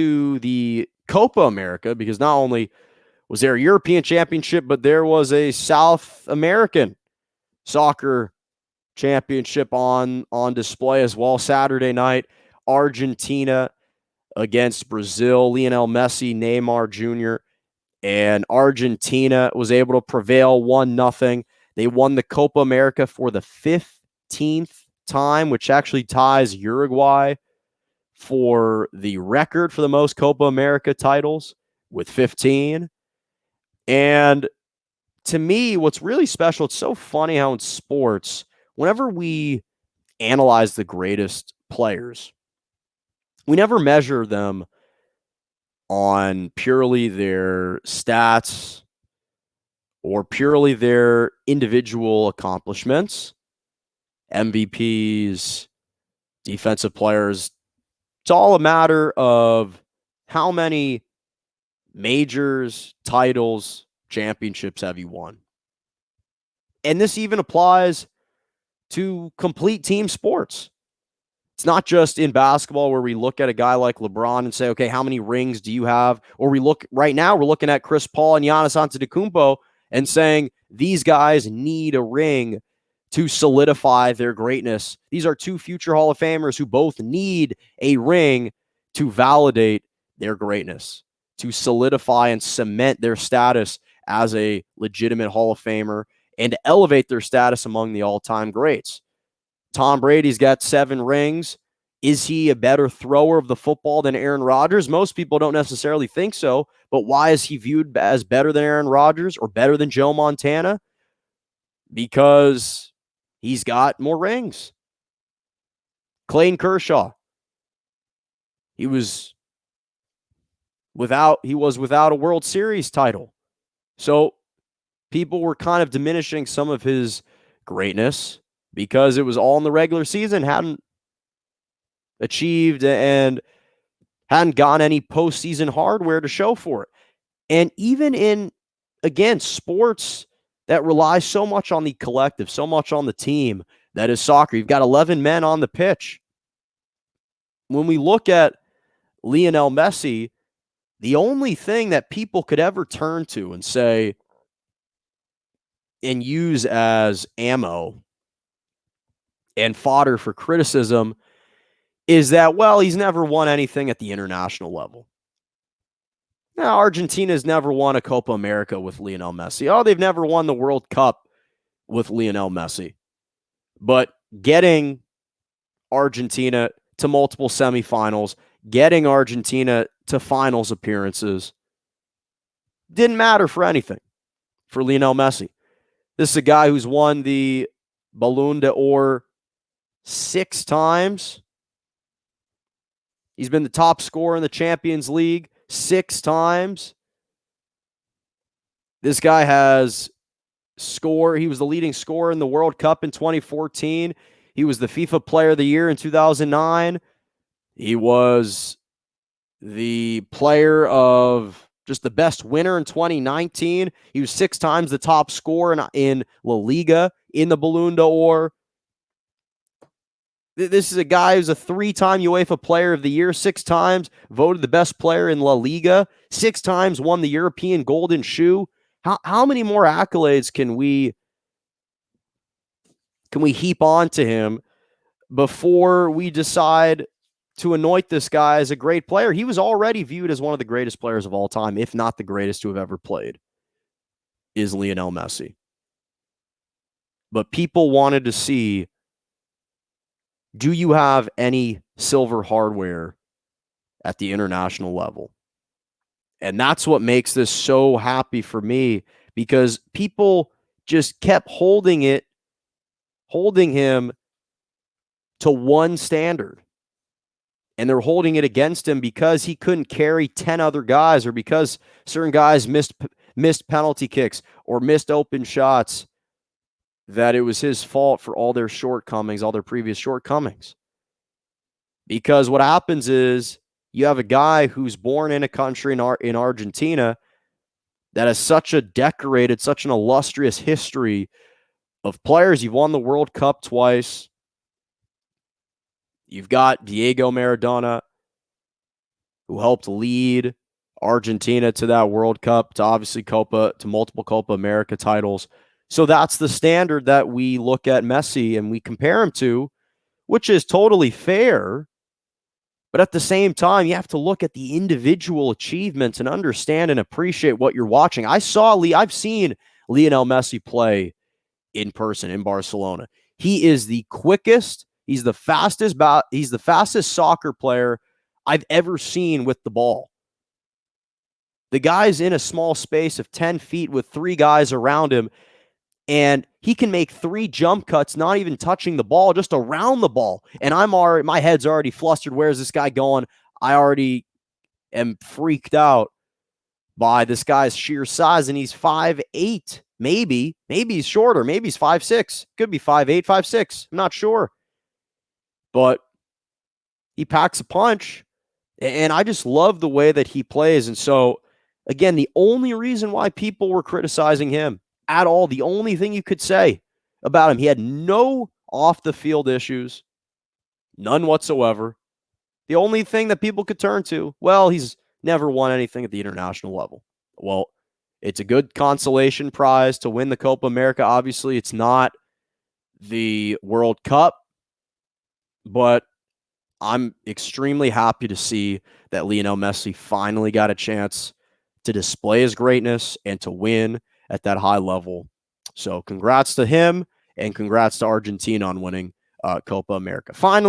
to the Copa America because not only was there a European championship, but there was a South American soccer championship on display as well. Saturday night, Argentina against Brazil, Lionel Messi, Neymar Jr., and Argentina was able to prevail 1-0. They won the Copa America for the 15th time, which actually ties Uruguay for the record for the most Copa America titles with 15. And to me, what's really special, it's so funny how in sports, whenever we analyze the greatest players, we never measure them on purely their stats or purely their individual accomplishments, MVPs, defensive players. It's all a matter of how many majors, titles, championships have you won. And this even applies to complete team sports. It's not just in basketball where we look at a guy like LeBron and say, okay, how many rings do you have? Or we look right now, we're looking at Chris Paul and Giannis Antetokounmpo and saying these guys need a ring to solidify their greatness. These are two future Hall of Famers who both need a ring to validate their greatness, to solidify and cement their status as a legitimate Hall of Famer and to elevate their status among the all-time greats. Tom Brady's got 7 rings. Is he a better thrower of the football than Aaron Rodgers? Most people don't necessarily think so, but why is he viewed as better than Aaron Rodgers or better than Joe Montana? Because he's got more rings. Clayton Kershaw, he was without a World Series title. So people were kind of diminishing some of his greatness because it was all in the regular season, hadn't achieved and hadn't gotten any postseason hardware to show for it. And even in, again, sports that rely so much on the collective, so much on the team, that is soccer. You've got 11 men on the pitch. When we look at Lionel Messi, the only thing that people could ever turn to and say and use as ammo and fodder for criticism is that, well, he's never won anything at the international level. Now, Argentina's never won a Copa America with Lionel Messi. Oh, they've never won the World Cup with Lionel Messi. But getting Argentina to multiple semifinals, getting Argentina to finals appearances didn't matter for anything for Lionel Messi. This is a guy who's won the Ballon d'Or 6 times. He's been the top scorer in the Champions League 6 times. This guy has scored. He was the leading scorer in the World Cup in 2014. He was the FIFA Player of the Year in 2009. He was the player of just the best winner in 2019. He was 6 times the top scorer in La Liga in the Ballon d'Or. This is a guy who's a 3-time UEFA Player of the Year, 6 times voted the best player in La Liga, 6 times won the European Golden Shoe. How many more accolades can we heap onto him before we decide to anoint this guy as a great player? He was already viewed as one of the greatest players of all time, if not the greatest to have ever played, is Lionel Messi. But people wanted to see, do you have any silver hardware at the international level? And that's what makes this so happy for me, because people just kept holding him to one standard. And they're holding it against him because he couldn't carry 10 other guys, or because certain guys missed penalty kicks or missed open shots, that it was his fault for all their shortcomings, all their previous shortcomings. Because what happens is you have a guy who's born in a country in Argentina that has such a decorated, such an illustrious history of players. You've won the World Cup twice. You've got Diego Maradona, who helped lead Argentina to that World Cup, to obviously multiple Copa America titles. So that's the standard that we look at Messi and we compare him to, which is totally fair. But at the same time, you have to look at the individual achievements and understand and appreciate what you're watching. I've seen Lionel Messi play in person in Barcelona. He is the quickest, he's the fastest soccer player I've ever seen with the ball. The guy's in a small space of 10 feet with three guys around him, and he can make three jump cuts, not even touching the ball, just around the ball. And my head's already flustered. Where's this guy going? I already am freaked out by this guy's sheer size, and he's 5'8". Maybe he's shorter. Maybe he's 5'6". Could be 5'8", 5'6". I'm not sure. But he packs a punch, and I just love the way that he plays. And so, again, the only reason why people were criticizing him at all, the only thing you could say about him, he had no off-the-field issues, none whatsoever. The only thing that people could turn to, well, he's never won anything at the international level. Well, it's a good consolation prize to win the Copa America. Obviously, it's not the World Cup, but I'm extremely happy to see that Lionel Messi finally got a chance to display his greatness and to win at that high level. So congrats to him, and congrats to Argentina on winning Copa America. Finally,